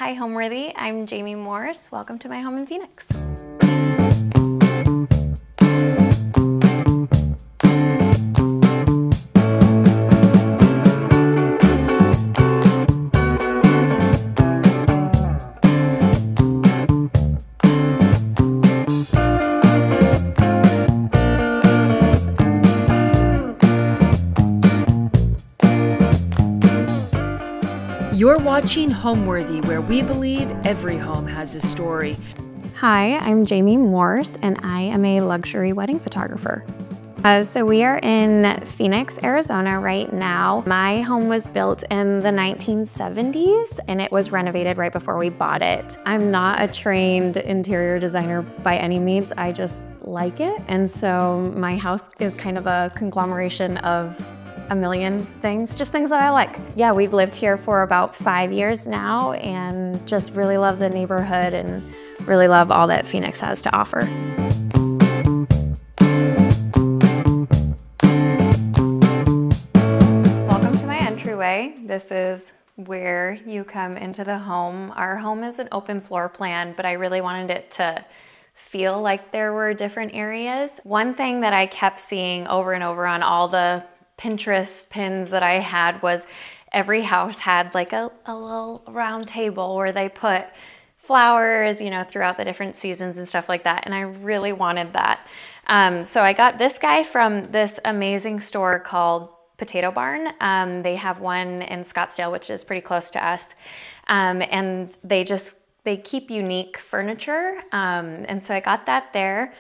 Hi Homeworthy, I'm Jaimee Morse. Welcome to my home in Phoenix. You're watching Homeworthy, where we believe every home has a story. Hi, I'm Jaimee Morse, and I am a luxury wedding photographer. So we are in Phoenix, Arizona right now. My home was built in the 1970s, and it was renovated right before we bought it. I'm not a trained interior designer by any means, I just like it. And so my house is kind of a conglomeration of a million things, just things that I like. Yeah, we've lived here for about 5 years now and just really love the neighborhood and really love all that Phoenix has to offer. Welcome to my entryway. This is where you come into the home. Our home is an open floor plan, but I really wanted it to feel like there were different areas. One thing that I kept seeing over and over on all the Pinterest pins that I had was every house had like a little round table where they put flowers, you know, throughout the different seasons and stuff like that. And I really wanted that. So I got this guy from this amazing store called Potato Barn. They have one in Scottsdale, which is pretty close to us. And they keep unique furniture. And so I got that there.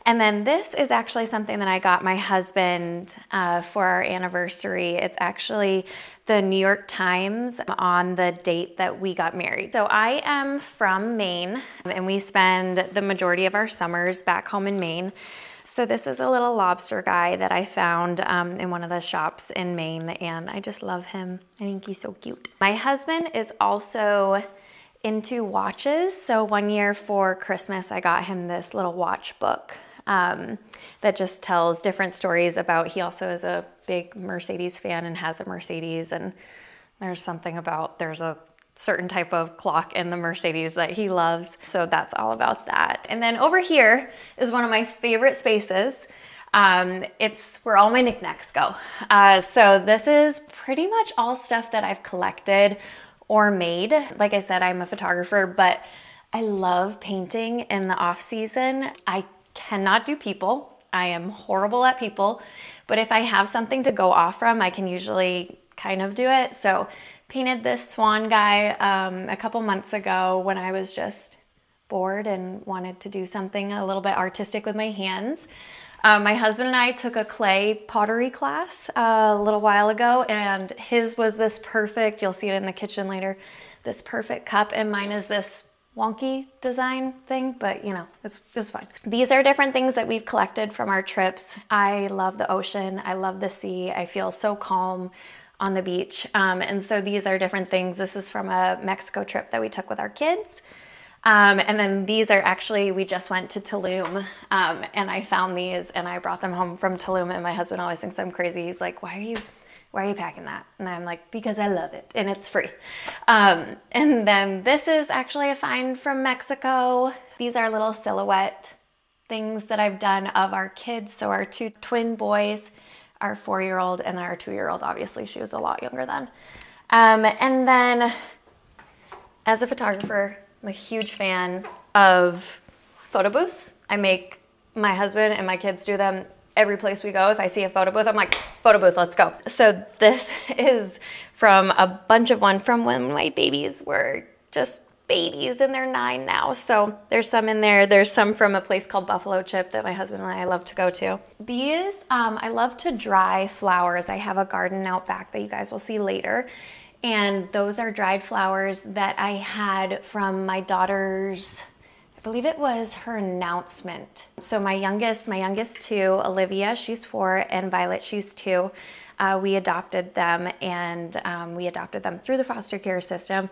And then this is actually something that I got my husband for our anniversary. It's actually the New York Times on the date that we got married. So I am from Maine, and we spend the majority of our summers back home in Maine. So this is a little lobster guy that I found in one of the shops in Maine, and I just love him. I think he's so cute. My husband is also into watches. So one year for Christmas, I got him this little watch book that just tells different stories about, he also is a big Mercedes fan and has a Mercedes, and there's a certain type of clock in the Mercedes that he loves. So that's all about that. And then over here is one of my favorite spaces. It's where all my knickknacks go. So this is pretty much all stuff that I've collected or made. Like I said, I'm a photographer, but I love painting in the off season. I cannot do people. I am horrible at people, but if I have something to go off from, I can usually kind of do it. So painted this swan guy a couple months ago when I was just bored and wanted to do something a little bit artistic with my hands. My husband and I took a clay pottery class a little while ago, and his was this perfect, you'll see it in the kitchen later, this perfect cup, and mine is this wonky design thing, but you know, it's fine. These are different things that we've collected from our trips. I love the ocean. I love the sea. I feel so calm on the beach. And so these are different things. This is from a Mexico trip that we took with our kids. And then these are actually, we just went to Tulum, and I found these and I brought them home from Tulum, and my husband always thinks I'm crazy. He's like, why are you packing that? And I'm like, because I love it and it's free. And then this is actually a find from Mexico. These are little silhouette things that I've done of our kids. So our two twin boys, our 4-year-old and our 2-year-old, obviously she was a lot younger then. And then as a photographer, I'm a huge fan of photo booths. I make my husband and my kids do them every place we go. If I see a photo booth, I'm like, photo booth, let's go. So this is from a bunch of one from when my babies were just babies, and they're 9 now. So there's some in there. There's some from a place called Buffalo Chip that my husband and I love to go to. These, I love to dry flowers. I have a garden out back that you guys will see later. And those are dried flowers that I had from my daughter's, I believe it was her announcement. So my youngest two, Olivia, she's 4, and Violet, she's 2. We adopted them, and we adopted them through the foster care system.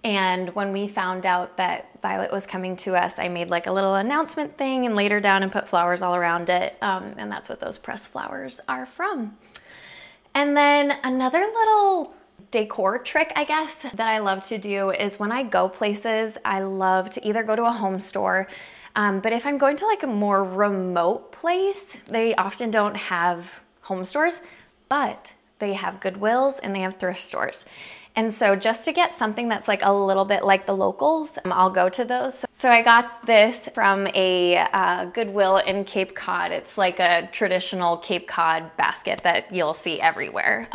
And when we found out that Violet was coming to us, I made like a little announcement thing and laid her down and put flowers all around it. And that's what those pressed flowers are from. And then another little decor trick, I guess, that I love to do is when I go places, I love to either go to a home store, but if I'm going to like a more remote place, they often don't have home stores, but they have Goodwills and they have thrift stores. And so just to get something that's like a little bit like the locals, I'll go to those. So I got this from a Goodwill in Cape Cod. It's like a traditional Cape Cod basket that you'll see everywhere.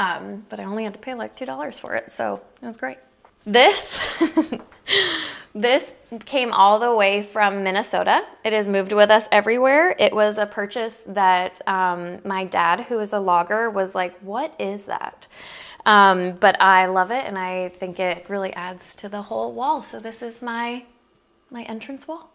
But I only had to pay like $2 for it, so it was great. This, this came all the way from Minnesota. It has moved with us everywhere. It was a purchase that my dad, who is a logger, was like, what is that? But I love it, and I think it really adds to the whole wall. So this is my entrance wall.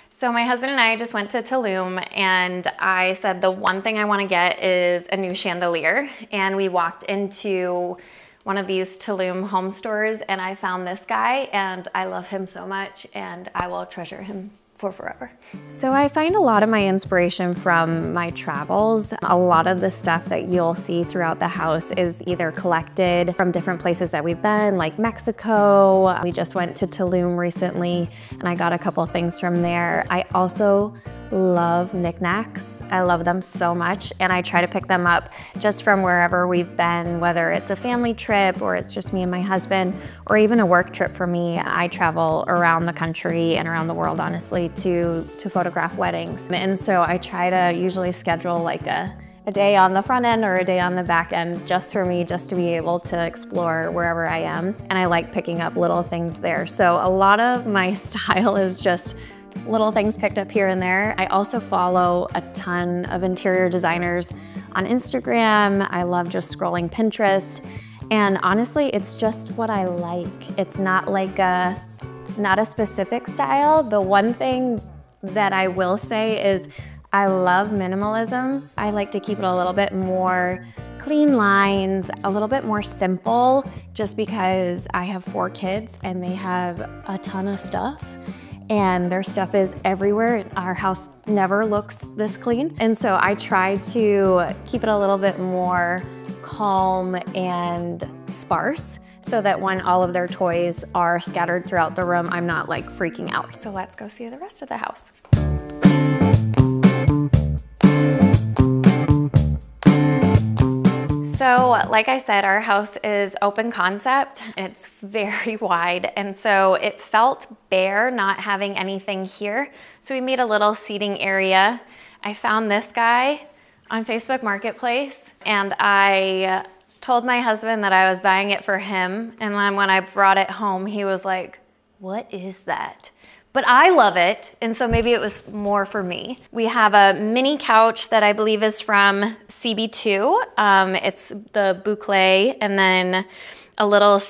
So my husband and I just went to Tulum, and I said the one thing I want to get is a new chandelier. And we walked into one of these Tulum home stores, and I found this guy, and I love him so much, and I will treasure him for forever. So I find a lot of my inspiration from my travels. A lot of the stuff that you'll see throughout the house is either collected from different places that we've been, like Mexico. We just went to Tulum recently, and I got a couple things from there. I also love knickknacks. I love them so much, and I try to pick them up just from wherever we've been, whether it's a family trip or it's just me and my husband, or even a work trip for me. I travel around the country and around the world, honestly, to photograph weddings. And so I try to usually schedule like a day on the front end or a day on the back end just for me, just to be able to explore wherever I am. And I like picking up little things there. So a lot of my style is just little things picked up here and there. I also follow a ton of interior designers on Instagram. I love just scrolling Pinterest. And honestly, it's just what I like. It's not a specific style. The one thing that I will say is I love minimalism. I like to keep it a little bit more clean lines, a little bit more simple, just because I have 4 kids and they have a ton of stuff. And their stuff is everywhere. Our house never looks this clean. And so I try to keep it a little bit more calm and sparse so that when all of their toys are scattered throughout the room, I'm not like freaking out. So let's go see the rest of the house. So like I said, our house is open concept. It's very wide, and so it felt bare not having anything here. So we made a little seating area. I found this guy on Facebook Marketplace, and I told my husband that I was buying it for him, and then when I brought it home, he was like, what is that? But I love it, and so maybe it was more for me. We have a mini couch that I believe is from CB2. It's the boucle, and then a little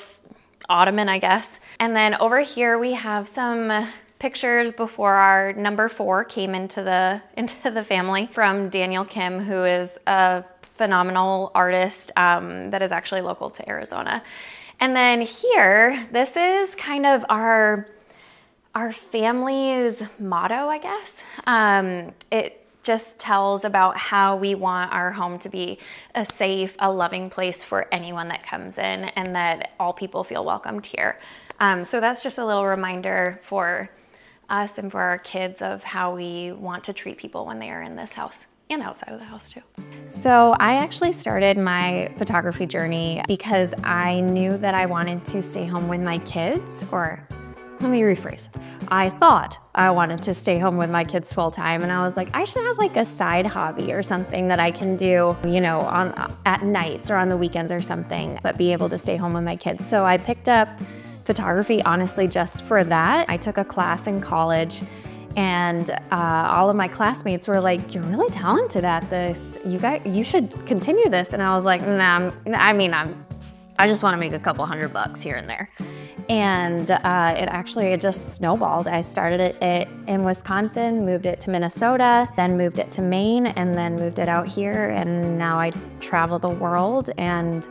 ottoman, I guess. And then over here we have some pictures before our number 4 came into the family from Daniel Kim, who is a phenomenal artist that is actually local to Arizona. And then here, this is kind of our family's motto, I guess. It just tells about how we want our home to be a safe, a loving place for anyone that comes in, and that all people feel welcomed here. So that's just a little reminder for us and for our kids of how we want to treat people when they are in this house and outside of the house too. So I actually started my photography journey because I knew that I wanted to stay home with my kids, or let me rephrase. I thought I wanted to stay home with my kids full time, and I was like, I should have like a side hobby or something that I can do, you know, at nights or on the weekends or something, but be able to stay home with my kids. So I picked up photography, honestly, just for that. I took a class in college, and all of my classmates were like, you're really talented at this. You should continue this. And I was like, nah, I just want to make a couple $100 here and there. And it just snowballed. I started it in Wisconsin, moved it to Minnesota, then moved it to Maine, and then moved it out here. And now I travel the world. And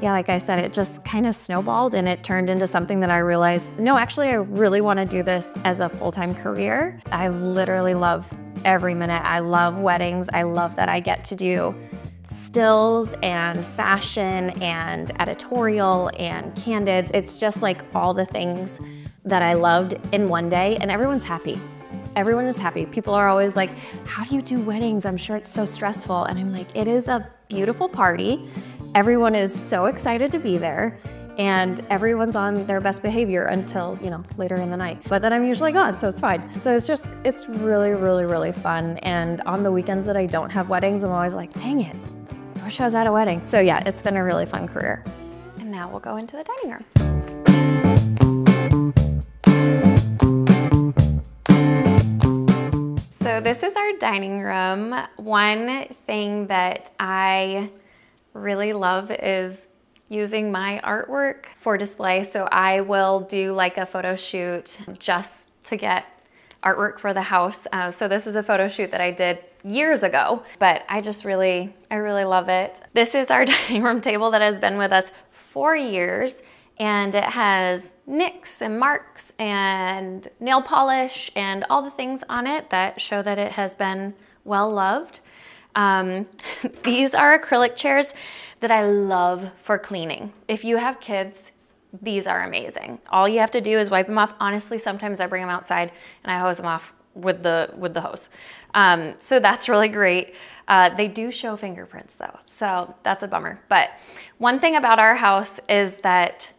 yeah, like I said, it just kind of snowballed, and it turned into something that I realized, no, actually, I really want to do this as a full-time career. I literally love every minute. I love weddings. I love that I get to do stills and fashion and editorial and candids. It's just like all the things that I loved in one day, and everyone's happy. Everyone is happy. People are always like, how do you do weddings? I'm sure it's so stressful. And I'm like, it is a beautiful party. Everyone is so excited to be there, and everyone's on their best behavior until, you know, later in the night. But then I'm usually gone, so it's fine. So it's really, really, really fun. And on the weekends that I don't have weddings, I'm always like, dang it, I wish I was at a wedding. So yeah, it's been a really fun career. And now we'll go into the dining room. So this is our dining room. One thing that I really love is using my artwork for display. So I will do like a photo shoot just to get artwork for the house. So this is a photo shoot that I did years ago, but I really love it. This is our dining room table that has been with us for years, and it has nicks and marks and nail polish and all the things on it that show that it has been well loved. These are acrylic chairs that I love for cleaning. If you have kids, these are amazing. All you have to do is wipe them off. Honestly, sometimes I bring them outside and I hose them off with the hose. So that's really great. They do show fingerprints though, so that's a bummer. But one thing about our house is that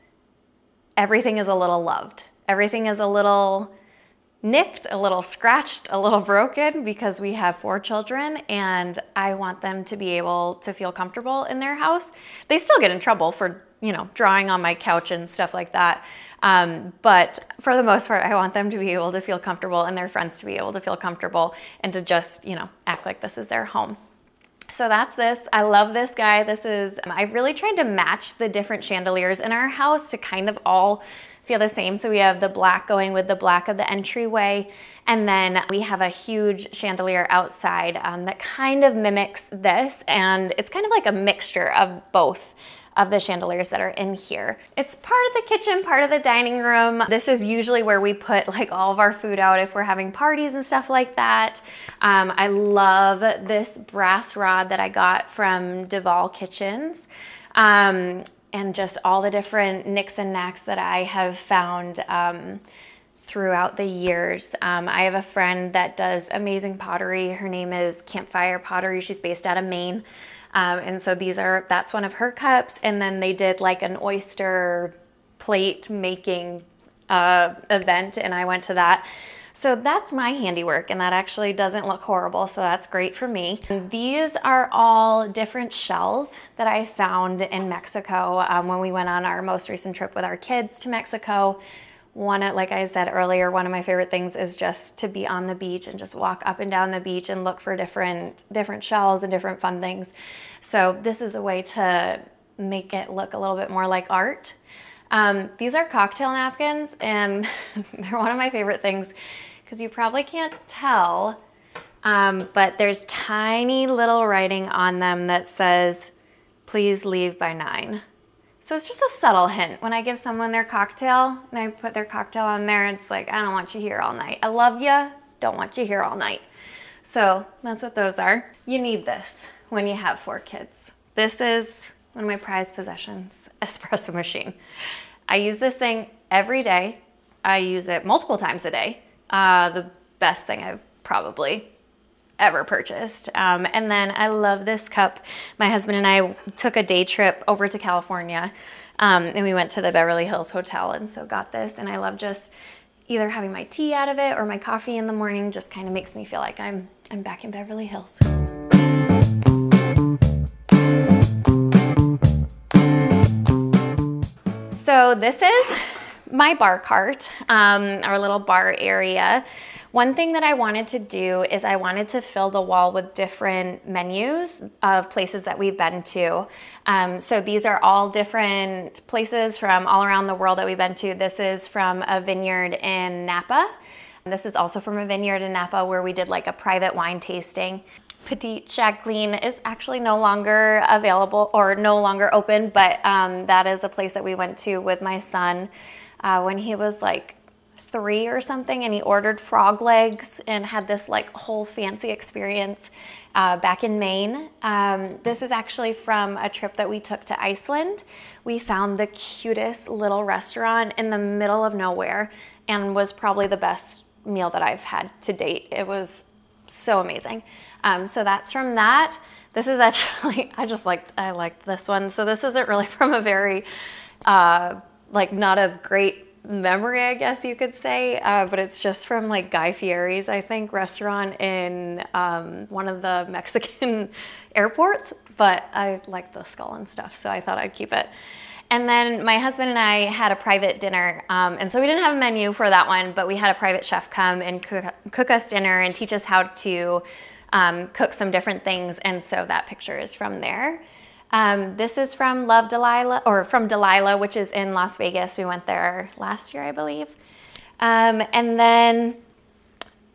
everything is a little loved. Everything is a little nicked, a little scratched, a little broken, because we have 4 children and I want them to be able to feel comfortable in their house. They still get in trouble for, you know, drawing on my couch and stuff like that. But for the most part, I want them to be able to feel comfortable and their friends to be able to feel comfortable and to just, you know, act like this is their home. So that's this. I love this guy. I've really tried to match the different chandeliers in our house to kind of all feel the same. So we have the black going with the black of the entryway, and then we have a huge chandelier outside that kind of mimics this, and it's kind of like a mixture of both of the chandeliers that are in here. It's part of the kitchen, part of the dining room. This is usually where we put like all of our food out if we're having parties and stuff like that. I love this brass rod that I got from Duval Kitchens. And just all the different nicks and knacks that I have found throughout the years. I have a friend that does amazing pottery. Her name is Campfire Pottery. She's based out of Maine. And so that's one of her cups. And then they did like an oyster plate making event, and I went to that. So that's my handiwork, and that actually doesn't look horrible, so that's great for me. And these are all different shells that I found in Mexico when we went on our most recent trip with our kids to Mexico. Like I said earlier, one of my favorite things is just to be on the beach and just walk up and down the beach and look for different shells and different fun things. So this is a way to make it look a little bit more like art. These are cocktail napkins, and they're one of my favorite things because you probably can't tell, but there's tiny little writing on them that says, please leave by 9. So it's just a subtle hint. When I give someone their cocktail and I put their cocktail on there, it's like, I don't want you here all night. I love you, don't want you here all night. So that's what those are. You need this when you have 4 kids. This is one of my prized possessions, espresso machine. I use this thing every day. I use it multiple times a day. The best thing I've probably ever purchased. And then I love this cup. My husband and I took a day trip over to California, and we went to the Beverly Hills Hotel, and so got this, and I love just either having my tea out of it or my coffee in the morning. Just kind of makes me feel like I'm back in Beverly Hills. So this is my bar cart, our little bar area. One thing that I wanted to do is I wanted to fill the wall with different menus of places that we've been to. So these are all different places from all around the world that we've been to. This is from a vineyard in Napa. This is also from a vineyard in Napa where we did like a private wine tasting. Petite Jacqueline is actually no longer available or no longer open, but that is a place that we went to with my son when he was like 3 or something, and he ordered frog legs and had this like whole fancy experience back in Maine. This is actually from a trip that we took to Iceland. We found the cutest little restaurant in the middle of nowhere and was probably the best meal that I've had to date. It was so amazing. So that's from that. This is actually, I liked this one. So this isn't really from a very, like not a great memory, I guess you could say, but it's just from like Guy Fieri's, I think, restaurant in one of the Mexican airports, but I like the skull and stuff, so I thought I'd keep it. And then my husband and I had a private dinner, and so we didn't have a menu for that one, but we had a private chef come and cook us dinner and teach us how to cook some different things, and so that picture is from there. This is from from Delilah, which is in Las Vegas. We went there last year, I believe. And then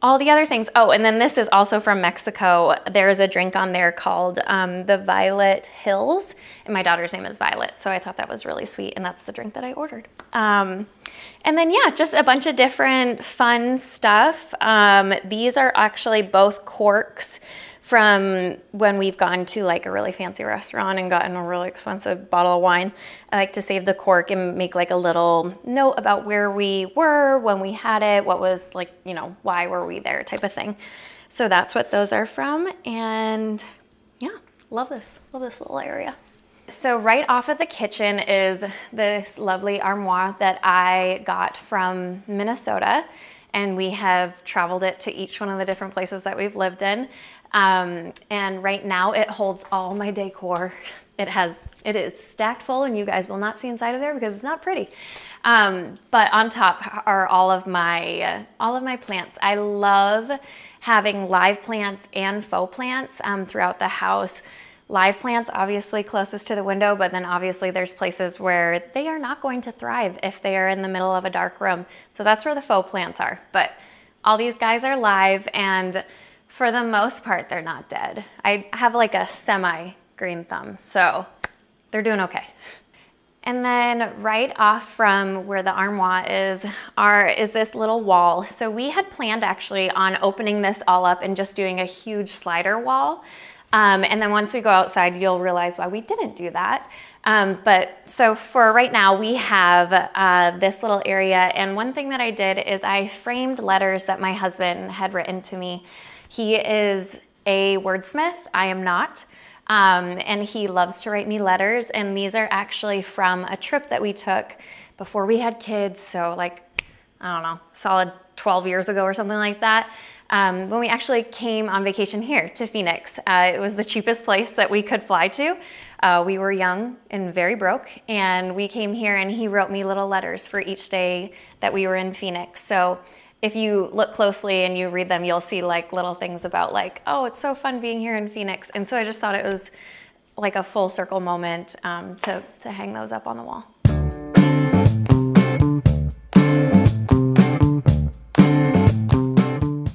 all the other things. Oh, and then this is also from Mexico. There's a drink on there called the Violet Hills, and my daughter's name is Violet, so I thought that was really sweet, and that's the drink that I ordered. And then, yeah, just a bunch of different fun stuff. These are actually both corks from when we've gone to like a really fancy restaurant and gotten a really expensive bottle of wine. I like to save the cork and make like a little note about where we were, when we had it, what was like, you know, why were we there type of thing. So that's what those are from. And yeah, love this little area. So right off of the kitchen is this lovely armoire that I got from Minnesota, and we have traveled it to each one of the different places that we've lived in. And right now it holds all my decor. It is stacked full, and you guys will not see inside of there because it's not pretty. But on top are all of my plants. I love having live plants and faux plants throughout the house. Live plants obviously closest to the window, but then obviously there's places where they are not going to thrive if they are in the middle of a dark room. So that's where the faux plants are. But all these guys are live, and for the most part, they're not dead. I have like a semi-green thumb, so they're doing okay. And then right off from where the armoire is this little wall. So we had planned actually on opening this all up and just doing a huge slider wall. And then once we go outside, you'll realize why we didn't do that. But so for right now, we have this little area. And one thing that I did is I framed letters that my husband had written to me. He is a wordsmith. I am not. And he loves to write me letters. And these are actually from a trip that we took before we had kids. So like, I don't know, solid 12 years ago or something like that. When we actually came on vacation here to Phoenix. It was the cheapest place that we could fly to. We were young and very broke, and we came here, and he wrote me little letters for each day that we were in Phoenix. So if you look closely and you read them, you'll see like little things about like, oh, it's so fun being here in Phoenix. And so I just thought it was like a full circle moment to hang those up on the wall.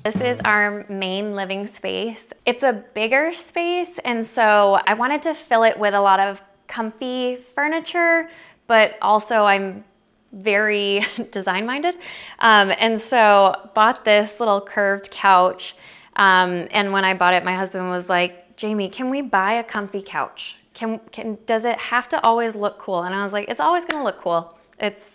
This is our main living space. It's a bigger space, and so I wanted to fill it with a lot of comfy furniture, but also I'm very design-minded. And so bought this little curved couch, and when I bought it, my husband was like, Jaimee, can we buy a comfy couch? Does it have to always look cool? And I was like, it's always gonna look cool.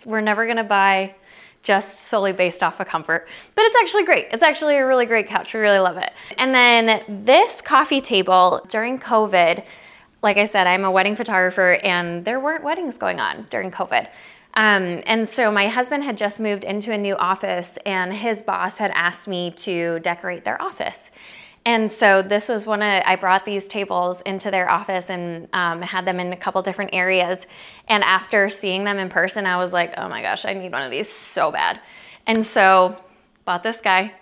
We're never gonna buy just solely based off of comfort, but it's actually great. It's actually a really great couch. We really love it. And then this coffee table during COVID, like I said, I'm a wedding photographer, and there weren't weddings going on during COVID. And so my husband had just moved into a new office, and his boss had asked me to decorate their office. And so this was I brought these tables into their office and had them in a couple different areas. And after seeing them in person, I was like, oh my gosh, I need one of these so bad. And so bought this guy.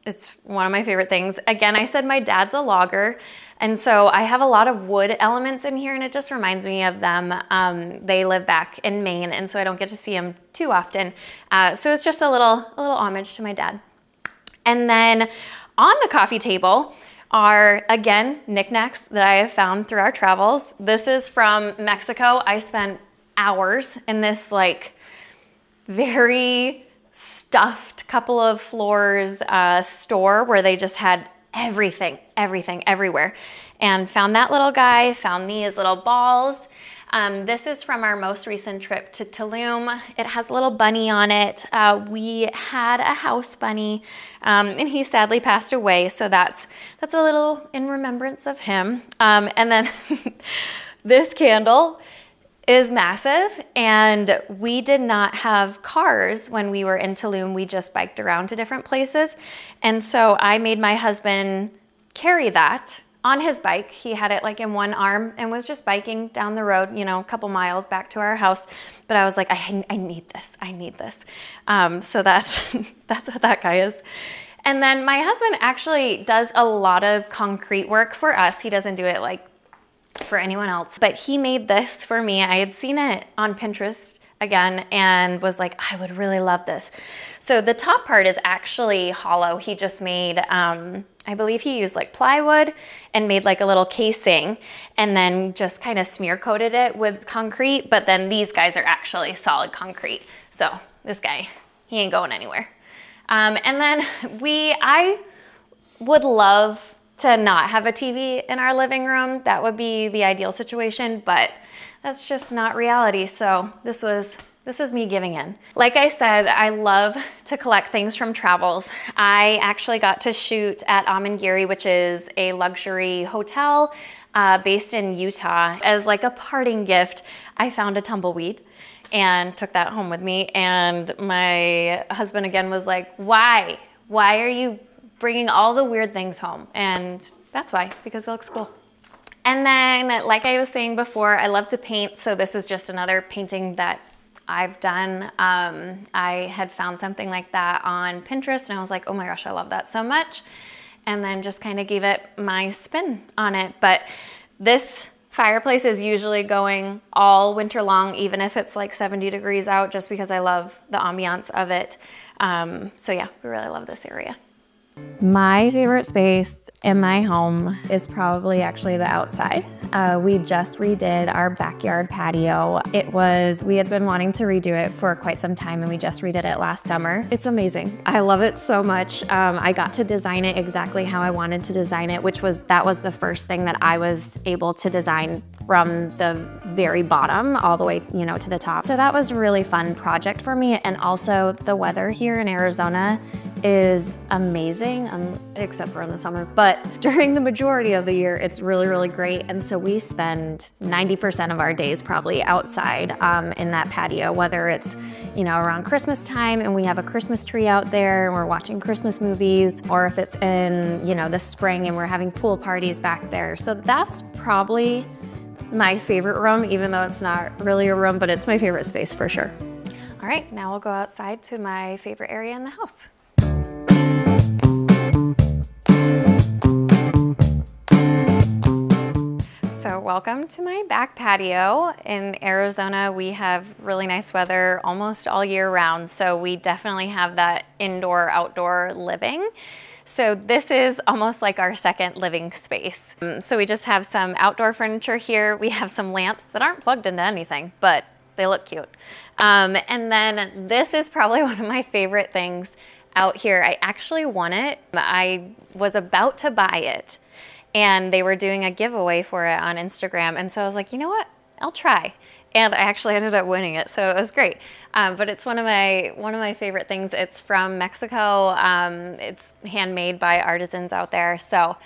It's one of my favorite things. Again, I said my dad's a logger. And so I have a lot of wood elements in here, and it just reminds me of them. They live back in Maine, and so I don't get to see them too often. So it's just a little homage to my dad. And then on the coffee table are, again, knickknacks that I have found through our travels. This is from Mexico. I spent hours in this like very stuffed couple of floors store where they just had everything everywhere, and found that little guy, found these little balls. This is from our most recent trip to Tulum. It has a little bunny on it. We had a house bunny, and he sadly passed away, so that's a little in remembrance of him. And then this candle is massive, and we did not have cars when we were in Tulum. We just biked around to different places, and so I made my husband carry that on his bike. He had it like in one arm and was just biking down the road, you know, a couple miles back to our house. But I was like, I need this, I need this. So that's what that guy is. And then my husband actually does a lot of concrete work for us. He doesn't do it like for anyone else, but he made this for me. I had seen it on Pinterest again and was like, I would really love this. So the top part is actually hollow. He just made, I believe he used like plywood and made like a little casing and then just kind of smear coated it with concrete. But then these guys are actually solid concrete. So this guy, he ain't going anywhere. And then I would love to not have a TV in our living room. That would be the ideal situation, but that's just not reality. So this was me giving in. Like I said, I love to collect things from travels. I actually got to shoot at Amangiri, which is a luxury hotel based in Utah. As like a parting gift, I found a tumbleweed and took that home with me. And my husband again was like, why? Why are you bringing all the weird things home? And that's why, because it looks cool. And then, like I was saying before, I love to paint. So this is just another painting that I've done. I had found something like that on Pinterest and I was like, oh my gosh, I love that so much. And then just kind of gave it my spin on it. But this fireplace is usually going all winter long, even if it's like 70 degrees out, just because I love the ambiance of it. So yeah, we really love this area. My favorite space in my home is probably actually the outside. We just redid our backyard patio. We had been wanting to redo it for quite some time and we just redid it last summer. It's amazing. I love it so much. I got to design it exactly how I wanted to design it, that was the first thing that I was able to design from the very bottom all the way, you know, to the top. So that was a really fun project for me. And also the weather here in Arizona is amazing, except for in the summer, but during the majority of the year, it's really, really great. And so we spend 90% of our days probably outside in that patio, whether it's, you know, around Christmas time and we have a Christmas tree out there and we're watching Christmas movies, or if it's in, you know, the spring and we're having pool parties back there. So that's probably my favorite room, even though it's not really a room, but it's my favorite space for sure. All right, now we'll go outside to my favorite area in the house. So welcome to my back patio. In Arizona, we have really nice weather almost all year round, so we definitely have that indoor-outdoor living. So this is almost like our second living space. So we just have some outdoor furniture here. We have some lamps that aren't plugged into anything, but they look cute. And then this is probably one of my favorite things out here. I actually won it. I was about to buy it and they were doing a giveaway for it on Instagram. And so I was like, you know what? I'll try. And I actually ended up winning it, so it was great. But it's one of my favorite things. It's from Mexico. It's handmade by artisans out there. So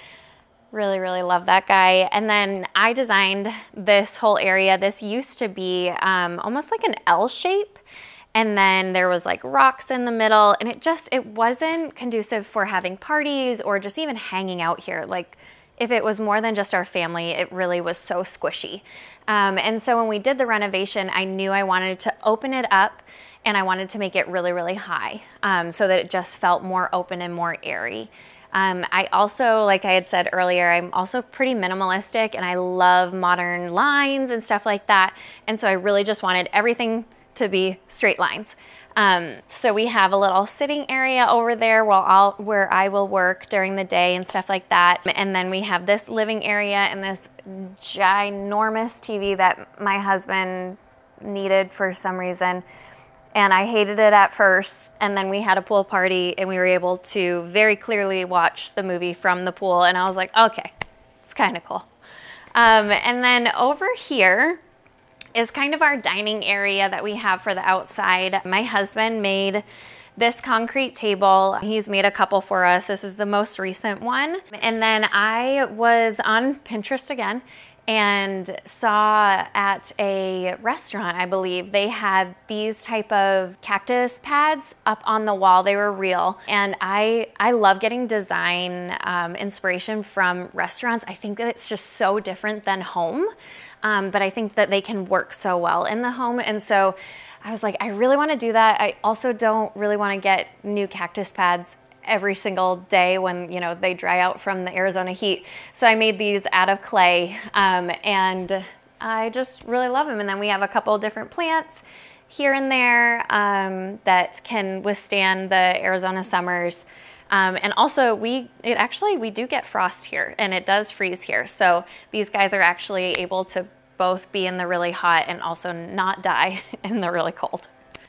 really, really love that guy. And then I designed this whole area. This used to be almost like an L shape. And then there was like rocks in the middle, and it wasn't conducive for having parties or just even hanging out here. Like if it was more than just our family, it really was so squishy. And so when we did the renovation, I knew I wanted to open it up and I wanted to make it really, really high so that it just felt more open and more airy. I also, like I had said earlier, I'm also pretty minimalistic and I love modern lines and stuff like that. And so I really just wanted everything to be straight lines. So we have a little sitting area over there where I will work during the day and stuff like that. And then we have this living area and this ginormous TV that my husband needed for some reason. and I hated it at first, and then we had a pool party and we were able to very clearly watch the movie from the pool, and I was like, okay, it's kind of cool. And then over here is kind of our dining area that we have for the outside. My husband made this concrete table. He's made a couple for us. This is the most recent one. And then I was on Pinterest again and saw at a restaurant, I believe, they had these type of cactus pads up on the wall. They were real. And I love getting design inspiration from restaurants. I think that it's just so different than home, but I think that they can work so well in the home. And so I was like, I really want to do that. I also don't really want to get new cactus pads every single day when, you know, they dry out from the Arizona heat. So I made these out of clay, and I just really love them. And then we have a couple different plants here and there that can withstand the Arizona summers. And also we do get frost here, and it does freeze here. So these guys are actually able to both be in the really hot and also not die in the really cold.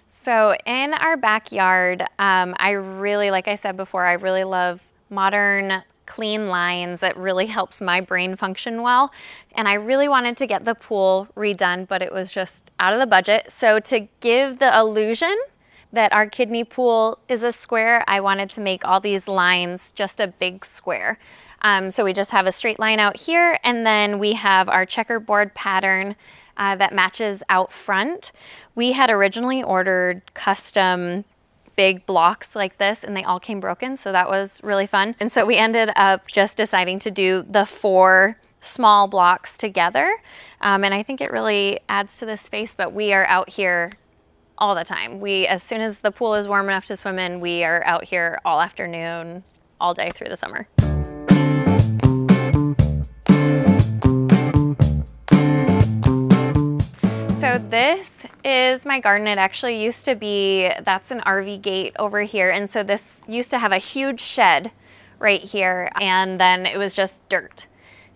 So in our backyard, I really, like I said before, I really love modern, clean lines. It really helps my brain function well. And I really wanted to get the pool redone, but it was just out of the budget. So to give the illusion that our kidney pool is a square, I wanted to make all these lines just a big square. So we just have a straight line out here, and then we have our checkerboard pattern that matches out front. We had originally ordered custom big blocks like this, and they all came broken, so that was really fun. And so we ended up just deciding to do the 4 small blocks together, and I think it really adds to the space, but we are out here all the time. As soon as the pool is warm enough to swim in, we are out here all afternoon, all day through the summer. So this is my garden. It actually used to be, that's an RV gate over here. And so this used to have a huge shed right here, and then it was just dirt.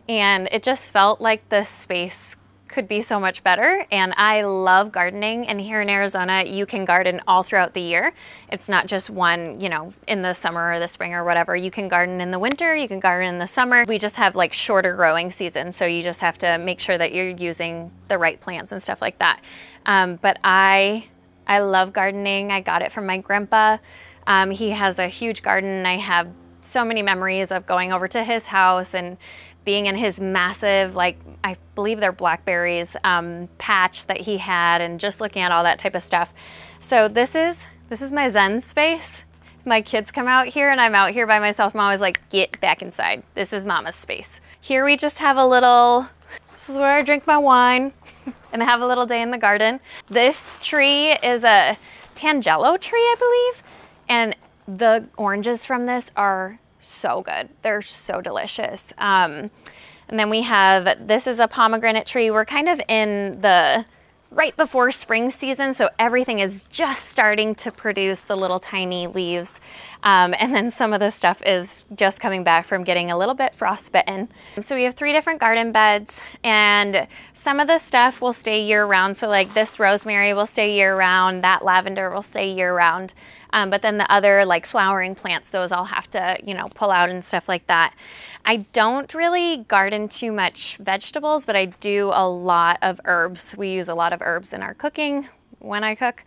And it just felt like this space could be so much better. And I love gardening. And here in Arizona, you can garden all throughout the year. It's not just one, you know, in the summer or the spring or whatever. You can garden in the winter, you can garden in the summer. We just have like shorter growing seasons. So you just have to make sure that you're using the right plants and stuff like that. But I love gardening. I got it from my grandpa. He has a huge garden. I have so many memories of going over to his house and being in his massive, like, I believe they're blackberries, patch that he had, and just looking at all that type of stuff. So this is my Zen space. My kids come out here and I'm out here by myself. I'm always like, get back inside. This is mama's space. Here we just have a little, this is where I drink my wine and have a little day in the garden. This tree is a Tangelo tree, I believe. And the oranges from this are so good. They're so delicious. And then we have, this is a pomegranate tree. We're kind of in the right before spring season, so everything is just starting to produce the little tiny leaves. And then some of the stuff is just coming back from getting a little bit frostbitten. So we have 3 different garden beds, and some of the stuff will stay year round. So like this rosemary will stay year round, that lavender will stay year round. But then the other like flowering plants, those I'll have to, you know, pull out and stuff like that. I don't really garden too much vegetables, but I do a lot of herbs. We use a lot of herbs in our cooking when I cook.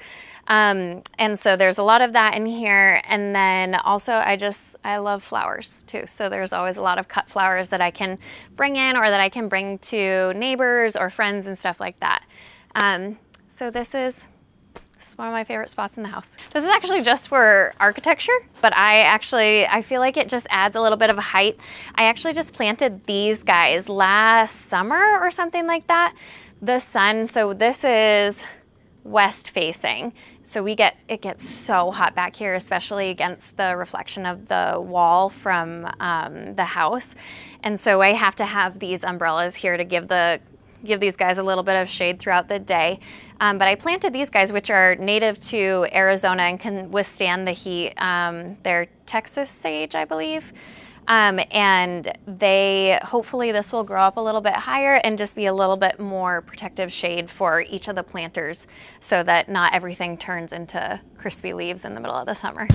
And so there's a lot of that in here. And then also I love flowers too. So there's always a lot of cut flowers that I can bring in or that I can bring to neighbors or friends and stuff like that. So this is one of my favorite spots in the house. This is actually just for architecture, but I feel like it just adds a little bit of a height. I actually just planted these guys last summer or something like that. The sun, so this is west facing. So it gets so hot back here, especially against the reflection of the wall from the house. And so I have to have these umbrellas here to give these guys a little bit of shade throughout the day. But I planted these guys, which are native to Arizona and can withstand the heat. They're Texas sage, I believe. And hopefully this will grow up a little bit higher and just be a little bit more protective shade for each of the planters so that not everything turns into crispy leaves in the middle of the summer.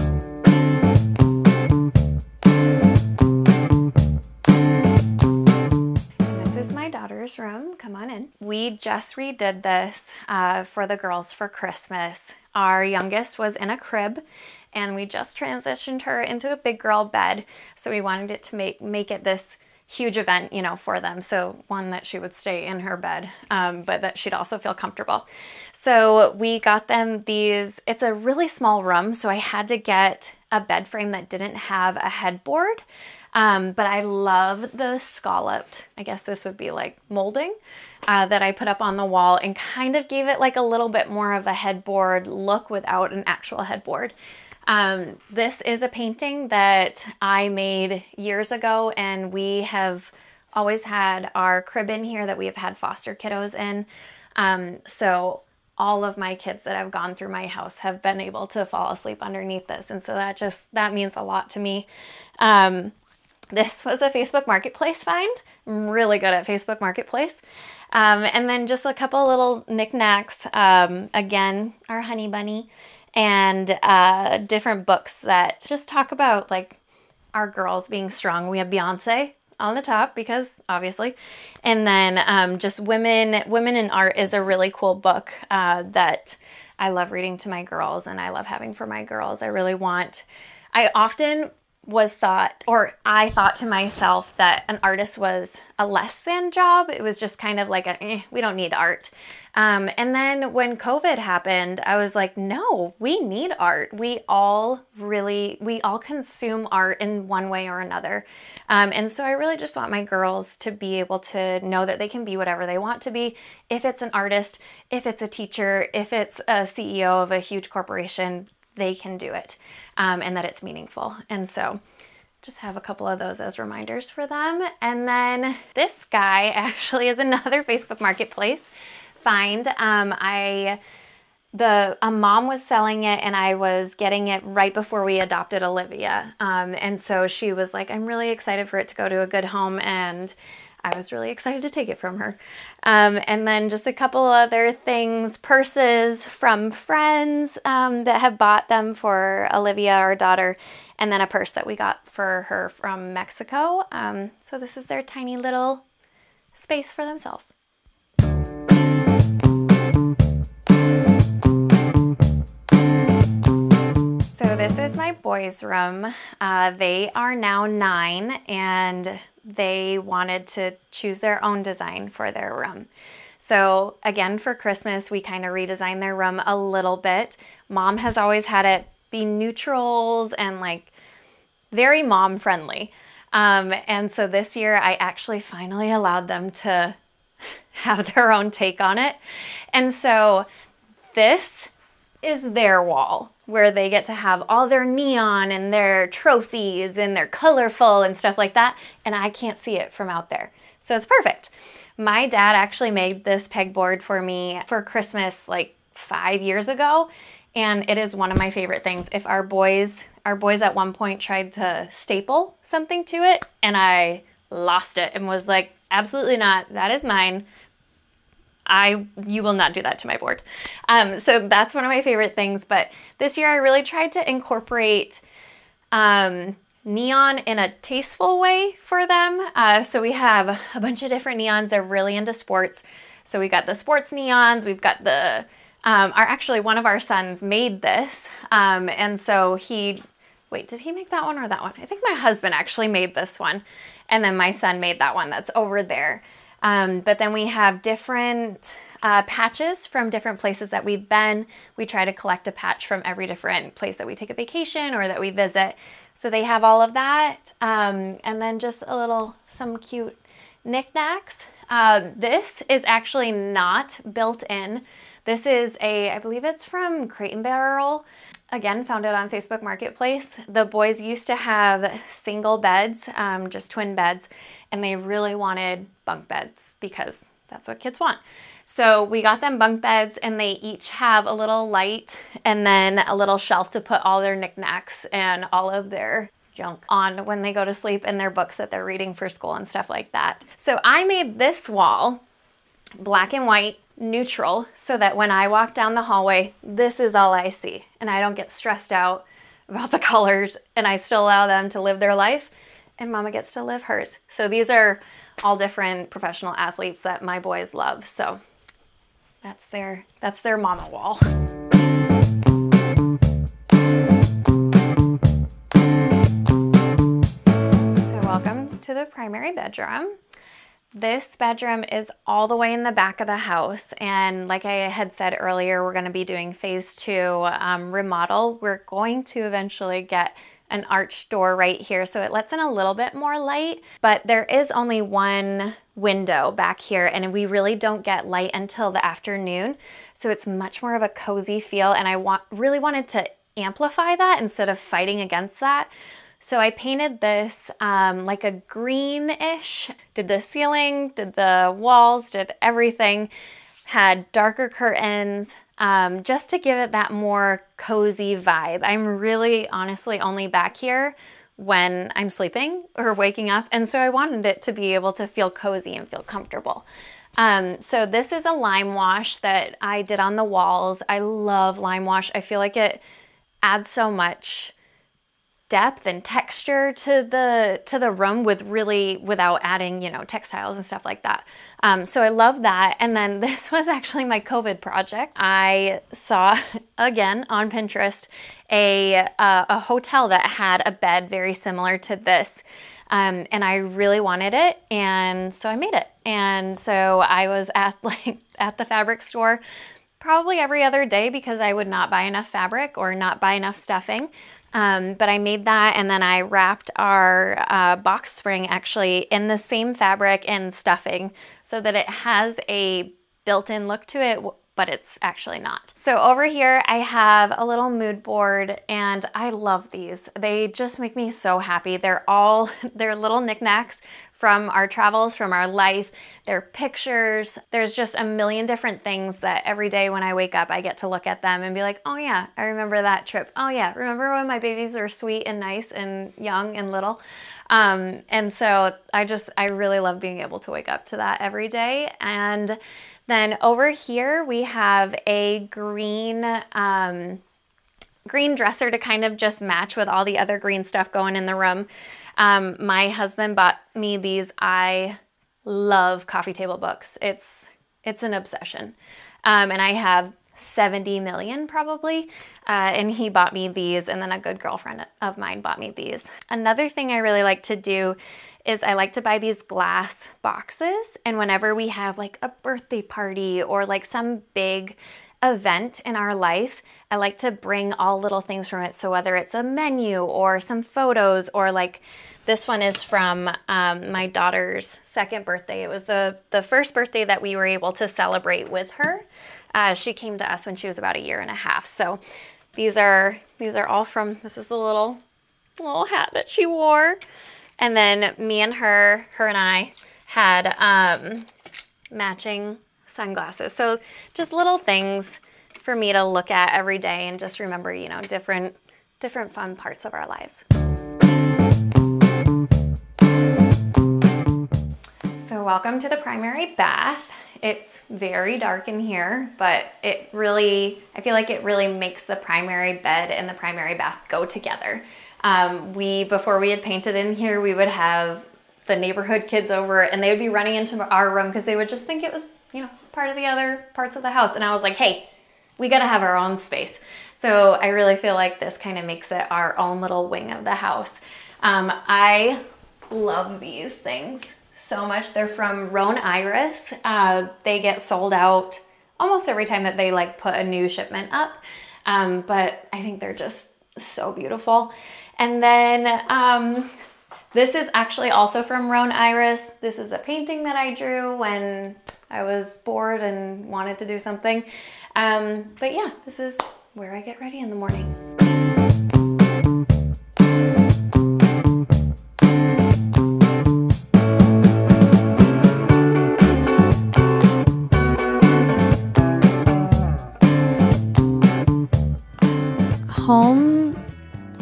Daughter's room. Come on in. We just redid this for the girls for Christmas. Our youngest was in a crib and we just transitioned her into a big girl bed. So we wanted it to make it this huge event, you know, for them. So one, that she would stay in her bed, but that she'd also feel comfortable. So we got them these, it's a really small room. So I had to get a bed frame that didn't have a headboard. But I love the scalloped, I guess this would be like molding, that I put up on the wall and kind of gave it like a little bit more of a headboard look without an actual headboard. This is a painting that I made years ago, and we have always had our crib in here that we have had foster kiddos in. So all of my kids that have gone through my house have been able to fall asleep underneath this. And so that means a lot to me. This was a Facebook Marketplace find. I'm really good at Facebook Marketplace. And then just a couple little knickknacks. Again, our honey bunny, and different books that just talk about like our girls being strong. We have Beyonce on the top because obviously, and then just women in art is a really cool book that I love reading to my girls and I love having for my girls. I often I thought to myself that an artist was a less than job. It was just kind of like we don't need art. And then when COVID happened, I was like, no, we need art. We all consume art in one way or another. And so I really just want my girls to be able to know that they can be whatever they want to be. If it's an artist, if it's a teacher, if it's a CEO of a huge corporation, they can do it, and that it's meaningful. And so just have a couple of those as reminders for them. And then this guy actually is another Facebook Marketplace find. A mom was selling it and I was getting it right before we adopted Olivia. And so she was like, I'm really excited for it to go to a good home, and I was really excited to take it from her. And then just a couple other things, purses from friends that have bought them for Olivia, our daughter, and then a purse that we got for her from Mexico. So this is their tiny little space for themselves. So this is my boys' room. They are now 9 and they wanted to choose their own design for their room. So again, for Christmas, we kind of redesigned their room a little bit. Mom has always had it be neutrals and like very mom friendly. And so this year I actually finally allowed them to have their own take on it. And so this is their wall where they get to have all their neon and their trophies and they're colorful and stuff like that. And I can't see it from out there. So it's perfect. My dad actually made this pegboard for me for Christmas like 5 years ago. And it is one of my favorite things. If our boys at one point tried to staple something to it and I lost it and was like, absolutely not, that is mine. You will not do that to my board. So that's one of my favorite things. But this year I really tried to incorporate neon in a tasteful way for them. So we have a bunch of different neons. They're really into sports. So we got the sports neons. We've got the, actually one of our sons made this. And so wait, did he make that one or that one? I think my husband actually made this one. And then my son made that one that's over there. But then we have different patches from different places that we've been. We try to collect a patch from every different place that we take a vacation or that we visit. So they have all of that. And then just some cute knickknacks. This is actually not built in. This is I believe it's from Crate and Barrel. Again, found it on Facebook Marketplace. The boys used to have single beds, just twin beds, and they really wanted bunk beds because that's what kids want. So we got them bunk beds and they each have a little light and then a little shelf to put all their knickknacks and all of their junk on when they go to sleep in their books that they're reading for school and stuff like that. So I made this wall black and white, neutral, so that when I walk down the hallway, this is all I see. And I don't get stressed out about the colors, and I still allow them to live their life, and Mama gets to live hers. So these are all different professional athletes that my boys love. So that's their mama wall. So welcome to the primary bedroom. This bedroom is all the way in the back of the house, and like I had said earlier, we're going to be doing phase 2 remodel. We're going to eventually get an arch door right here so it lets in a little bit more light, but there is only one window back here and we really don't get light until the afternoon, so it's much more of a cozy feel, and I really wanted to amplify that instead of fighting against that. So I painted this like a greenish, did the ceiling, did the walls, did everything, had darker curtains, just to give it that more cozy vibe. I'm really honestly only back here when I'm sleeping or waking up, and so I wanted it to be able to feel cozy and feel comfortable. So this is a lime wash that I did on the walls. I love lime wash. I feel like it adds so much depth and texture to the room without adding, you know, textiles and stuff like that. So I love that. And then this was actually my COVID project. I saw again on Pinterest a hotel that had a bed very similar to this. And I really wanted it, and so I made it. And so I was at the fabric store probably every other day because I would not buy enough fabric or not buy enough stuffing. But I made that, and then I wrapped our box spring actually in the same fabric and stuffing so that it has a built-in look to it, but it's actually not. So over here I have a little mood board, and I love these. They just make me so happy. They're little knickknacks from our travels, from our life. They're pictures. There's just a million different things that every day when I wake up, I get to look at them and be like, oh yeah, I remember that trip. Oh yeah, remember when my babies were sweet and nice and young and little? And so I really love being able to wake up to that every day. And then over here we have a green dresser to kind of just match with all the other green stuff going in the room. My husband bought me these. I love coffee table books. It's an obsession. And I have 70 million probably. And he bought me these, and then a good girlfriend of mine bought me these. Another thing I really like to do is I like to buy these glass boxes, and whenever we have like a birthday party or like some big event in our life, I like to bring all little things from it. So whether it's a menu or some photos, or like this one is from my daughter's 2nd birthday. It was the first birthday that we were able to celebrate with her. She came to us when she was about 1.5 years. So these are all from, this is the little hat that she wore. And then me and her and I had matching sunglasses. So just little things for me to look at every day and just remember, you know, different fun parts of our lives. So welcome to the primary bath. It's very dark in here, but I feel like it really makes the primary bed and the primary bath go together. Before we had painted in here, we would have the neighborhood kids over, and they would be running into our room because they would just think it was, you know, part of the other parts of the house. And I was like, hey, we gotta have our own space. So I really feel like this kind of makes it our own little wing of the house. I love these things so much. They're from Roan Iris. They get sold out almost every time that they like put a new shipment up. But I think they're just so beautiful. And then this is actually also from Roan Iris. This is a painting that I drew when I was bored and wanted to do something. But yeah, this is where I get ready in the morning.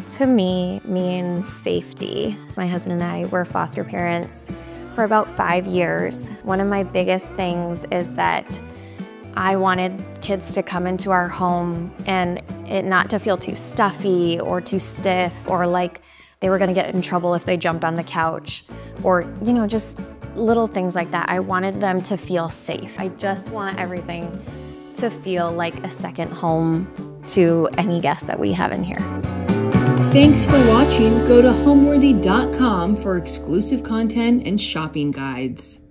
to me means safety. My husband and I were foster parents for about 5 years. One of my biggest things is that I wanted kids to come into our home and it not to feel too stuffy or too stiff or like they were gonna get in trouble if they jumped on the couch or, you know, just little things like that. I wanted them to feel safe. I just want everything to feel like a second home to any guest that we have in here. Thanks for watching. Go to homeworthy.com for exclusive content and shopping guides.